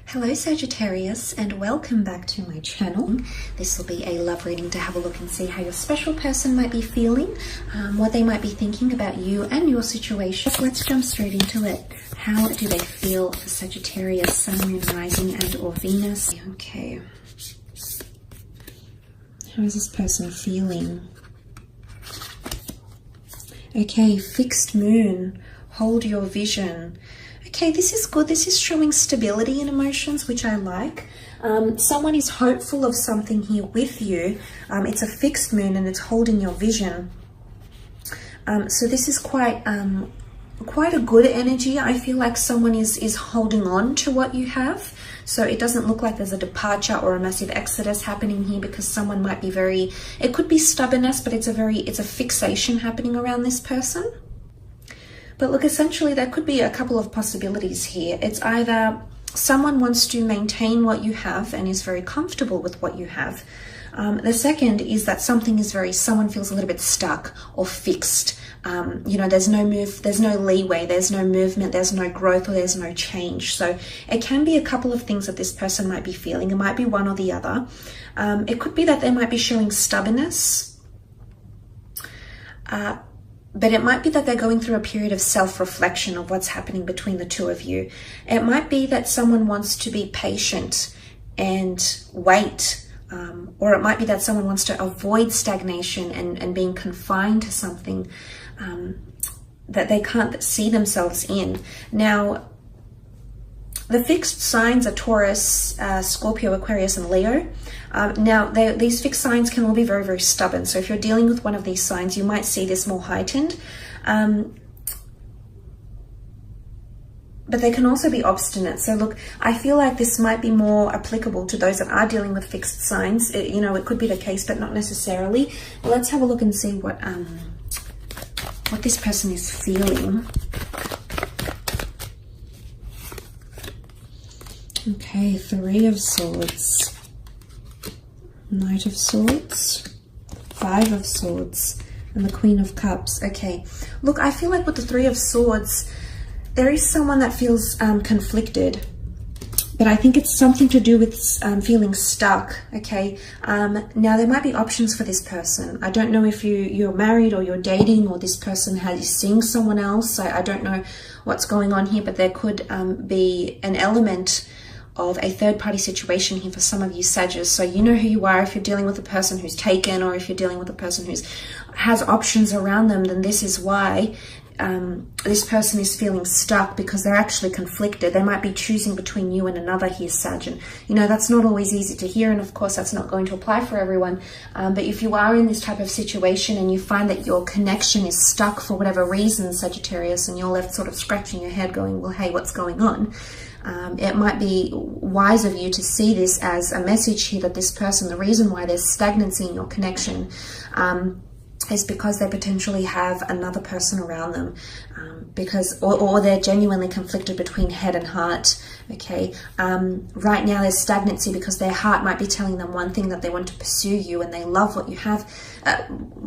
Hello Sagittarius, and welcome back to my channel. This will be a love reading to have a look and see how your special person might be feeling, what they might be thinking about you and your situation. Let's jump straight into it. How do they feel for Sagittarius, Sun, Moon, Rising and or Venus? Okay. How is this person feeling? Okay, fixed moon, hold your vision. Okay, this is good. This is showing stability in emotions, which I like. Someone is hopeful of something here with you. It's a fixed moon and it's holding your vision. So this is quite a good energy. I feel like someone is holding on to what you have. So it doesn't look like there's a departure or a massive exodus happening here, because someone might be it could be stubbornness, but it's a fixation happening around this person. But look, essentially there could be a couple of possibilities here. It's either someone wants to maintain what you have and is very comfortable with what you have. The second is that someone feels a little bit stuck or fixed. You know, there's no leeway, there's no movement, there's no growth, or there's no change. So it can be a couple of things that this person might be feeling. It might be one or the other. It could be that they might be showing stubbornness. But it might be that they're going through a period of self-reflection of what's happening between the two of you. It might be that someone wants to be patient and wait. Or it might be that someone wants to avoid stagnation and being confined to something that they can't see themselves in. Now, the fixed signs are Taurus, Scorpio, Aquarius, and Leo. Now, these fixed signs can all be very, very stubborn. So if you're dealing with one of these signs, you might see this more heightened. But they can also be obstinate. So look, I feel like this might be more applicable to those that are dealing with fixed signs. It could be the case, but not necessarily. But let's have a look and see what this person is feeling. Okay, Three of Swords, Knight of Swords, Five of Swords, and the Queen of Cups. Okay, look, I feel like with the Three of Swords, there is someone that feels conflicted, but I think it's something to do with feeling stuck. Okay, now there might be options for this person. I don't know if you're married or you're dating, or this person is seeing someone else. I don't know what's going on here, but there could be an element of a third-party situation here for some of you Sagittarius. So you know who you are. If you're dealing with a person who's taken, or if you're dealing with a person who has options around them, then this is why this person is feeling stuck, because they're actually conflicted. They might be choosing between you and another here, Sag. And that's not always easy to hear, and of course that's not going to apply for everyone. But if you are in this type of situation and you find that your connection is stuck for whatever reason, Sagittarius, and you're left sort of scratching your head going, well, hey, what's going on? It might be wise of you to see this as a message here that this person, the reason why there's stagnancy in your connection is because they potentially have another person around them, or they're genuinely conflicted between head and heart. Okay, right now there's stagnancy because their heart might be telling them one thing, that they want to pursue you and they love what you have,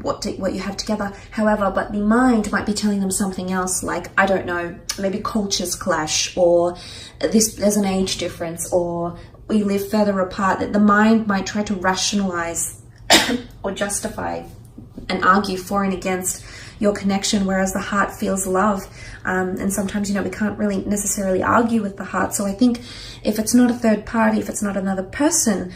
what you have together. However, but the mind might be telling them something else, like, I don't know, maybe cultures clash, or there's an age difference, or we live further apart. That the mind might try to rationalize or justify and argue for and against your connection, whereas the heart feels love. And sometimes, we can't really necessarily argue with the heart. So I think if it's not a third party, if it's not another person,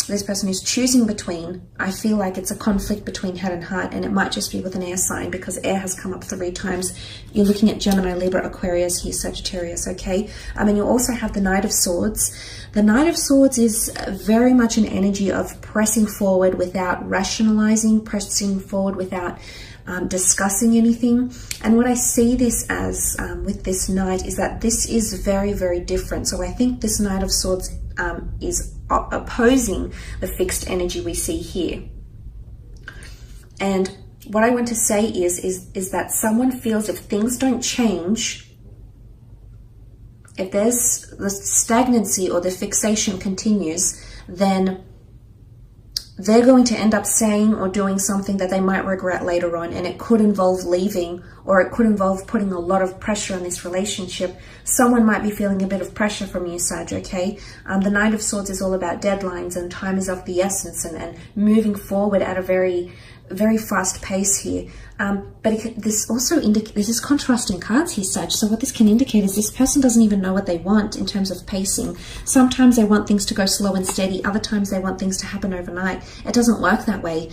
this person is choosing between, I feel like it's a conflict between head and heart, and it might just be with an air sign, because air has come up 3 times. You're looking at Gemini, Libra, Aquarius here, Sagittarius, okay? And you also have the Knight of Swords. The Knight of Swords is very much an energy of pressing forward without rationalizing, pressing forward without discussing anything. And what I see this as with this Knight is that this is very, very different. So I think this Knight of Swords is opposing the fixed energy we see here. And what I want to say is that someone feels if things don't change, if there's the stagnancy or the fixation continues, then they're going to end up saying or doing something that they might regret later on, and it could involve leaving, or it could involve putting a lot of pressure on this relationship. Someone might be feeling a bit of pressure from you, Sag, okay? The Knight of Swords is all about deadlines, and time is of the essence, and moving forward at a very, very fast pace here. But this also indicates, this is contrasting cards here, Sag. So what this can indicate is this person doesn't even know what they want in terms of pacing. Sometimes they want things to go slow and steady. Other times they want things to happen overnight. It doesn't work that way.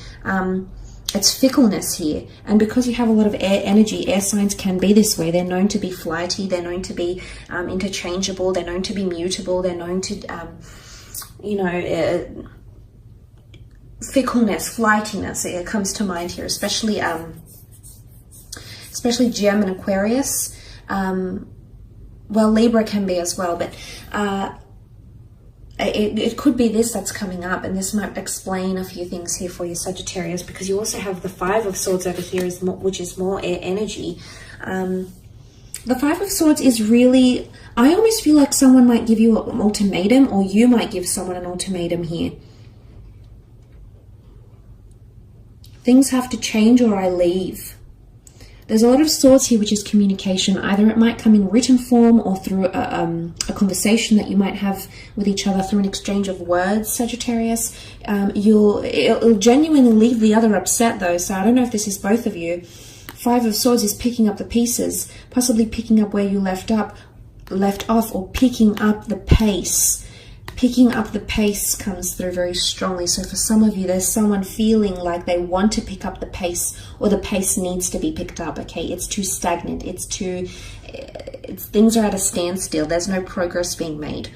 It's fickleness here. And because you have a lot of air energy, air signs can be this way. They're known to be flighty. They're known to be interchangeable. They're known to be mutable. They're known to, fickleness, flightiness, it comes to mind here, especially Gem and Aquarius. Well, Libra can be as well, but it could be this that's coming up, and this might explain a few things here for you, Sagittarius, because you also have the Five of Swords over here, which is more air energy. The Five of Swords is really, I almost feel like someone might give you an ultimatum, or you might give someone an ultimatum here. Things have to change or I leave. There's a lot of swords here, which is communication. Either it might come in written form or through a conversation that you might have with each other through an exchange of words, Sagittarius. It'll genuinely leave the other upset though, so I don't know if this is both of you. Five of Swords is picking up the pieces, possibly picking up where you left off, or picking up the pace. Picking up the pace comes through very strongly. So for some of you, there's someone feeling like they want to pick up the pace, or the pace needs to be picked up, okay? It's too stagnant. Things are at a standstill. There's no progress being made.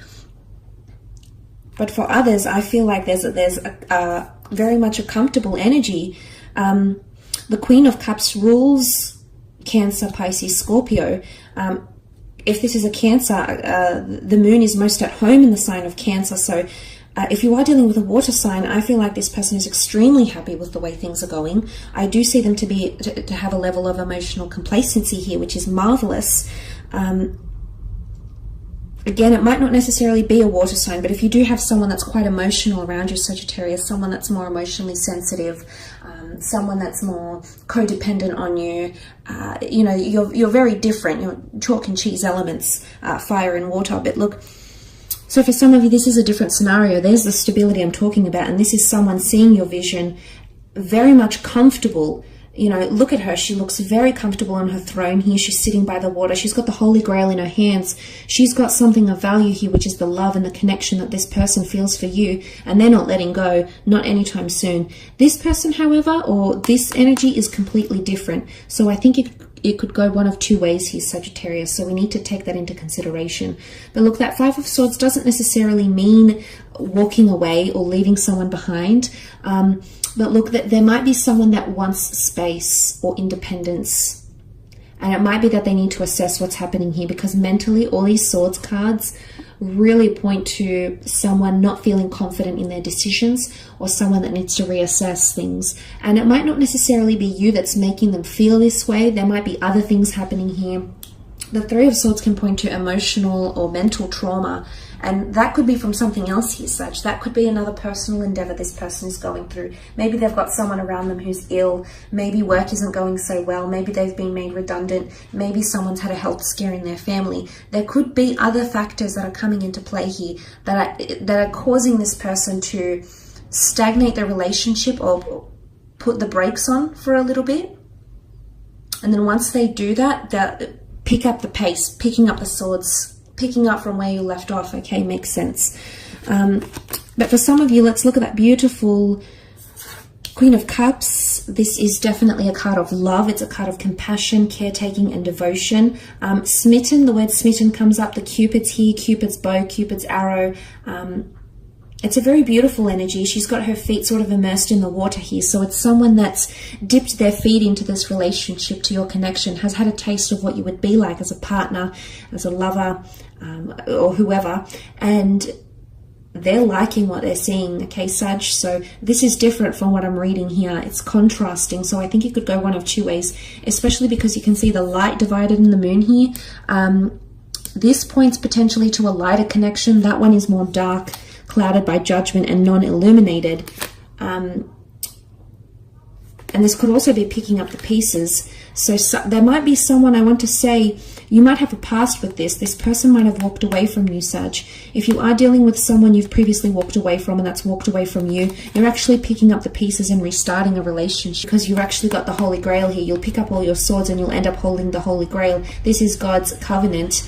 But for others, I feel like there's a very much a comfortable energy. The Queen of Cups rules Cancer, Pisces, Scorpio. If this is a Cancer, the moon is most at home in the sign of Cancer. So if you are dealing with a water sign, I feel like this person is extremely happy with the way things are going. I do see them to have a level of emotional complacency here, which is marvelous. Again, it might not necessarily be a water sign, but if you do have someone that's quite emotional around you, Sagittarius, someone that's more emotionally sensitive, someone that's more codependent on you, you're very different. You're chalk and cheese elements, fire and water. But look, so for some of you, this is a different scenario. There's the stability I'm talking about, and this is someone seeing your vision, very much comfortable. Look at her. She looks very comfortable on her throne here. She's sitting by the water. She's got the Holy Grail in her hands. She's got something of value here, which is the love and the connection that this person feels for you, and they're not letting go, not anytime soon. This person, however, or this energy is completely different. So I think it could go one of two ways here, Sagittarius. So we need to take that into consideration. But look, that Five of Swords doesn't necessarily mean walking away or leaving someone behind. But look, that there might be someone that wants space or independence. And it might be that they need to assess what's happening here, because mentally all these Swords cards really point to someone not feeling confident in their decisions, or someone that needs to reassess things. And it might not necessarily be you that's making them feel this way. There might be other things happening here. The Three of Swords can point to emotional or mental trauma, and that could be from something else here, Sag. That could be another personal endeavor this person is going through. Maybe they've got someone around them who's ill. Maybe work isn't going so well. Maybe they've been made redundant. Maybe someone's had a health scare in their family. There could be other factors that are coming into play here that are causing this person to stagnate their relationship or put the brakes on for a little bit. And then once they do that, they'll pick up the pace, picking up the swords, picking up from where you left off. Okay, makes sense. But for some of you, let's look at that beautiful Queen of Cups. This is definitely a card of love. It's a card of compassion, caretaking, and devotion. Smitten, the word smitten comes up. The Cupid's here, Cupid's bow, Cupid's arrow. It's a very beautiful energy. She's got her feet sort of immersed in the water here. So it's someone that's dipped their feet into this relationship, to your connection, has had a taste of what you would be like as a partner, as a lover, or whoever. And they're liking what they're seeing, okay, Sag? So this is different from what I'm reading here. It's contrasting. So I think it could go one of two ways, especially because you can see the light divided in the moon here. This points potentially to a lighter connection. That one is more dark, clouded by judgment and non-illuminated. And this could also be picking up the pieces. So there might be someone, I want to say, you might have a past with this. This person might have walked away from you, Sag. If you are dealing with someone you've previously walked away from and that's walked away from you, you're actually picking up the pieces and restarting a relationship, because you've actually got the Holy Grail here. You'll pick up all your swords and you'll end up holding the Holy Grail. This is God's covenant.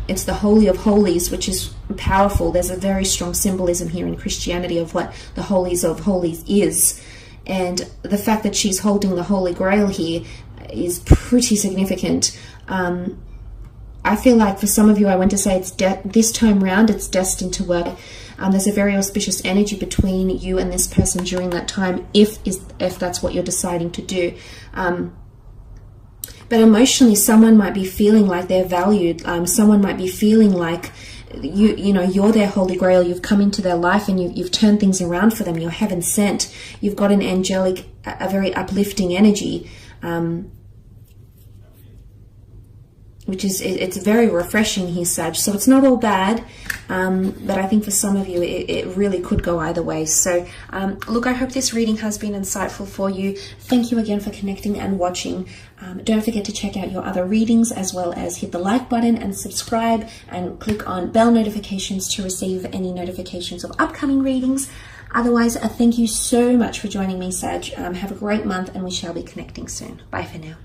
It's the Holy of Holies, which is powerful. There's a very strong symbolism here in Christianity of what the Holies of Holies is. And the fact that she's holding the Holy Grail here is pretty significant. I feel like for some of you, I want to say it's this time round, it's destined to work. There's a very auspicious energy between you and this person during that time, if that's what you're deciding to do. But emotionally, someone might be feeling like they're valued. Someone might be feeling like you're their Holy Grail. You've come into their life and you've turned things around for them. You're heaven sent. You've got an angelic, a very uplifting energy, which is, it's very refreshing here, Sag. So it's not all bad, but I think for some of you, it really could go either way. So look, I hope this reading has been insightful for you. Thank you again for connecting and watching. Don't forget to check out your other readings, as well as hit the like button and subscribe, and click on bell notifications to receive any notifications of upcoming readings. Otherwise, thank you so much for joining me, Sag. Have a great month, and we shall be connecting soon. Bye for now.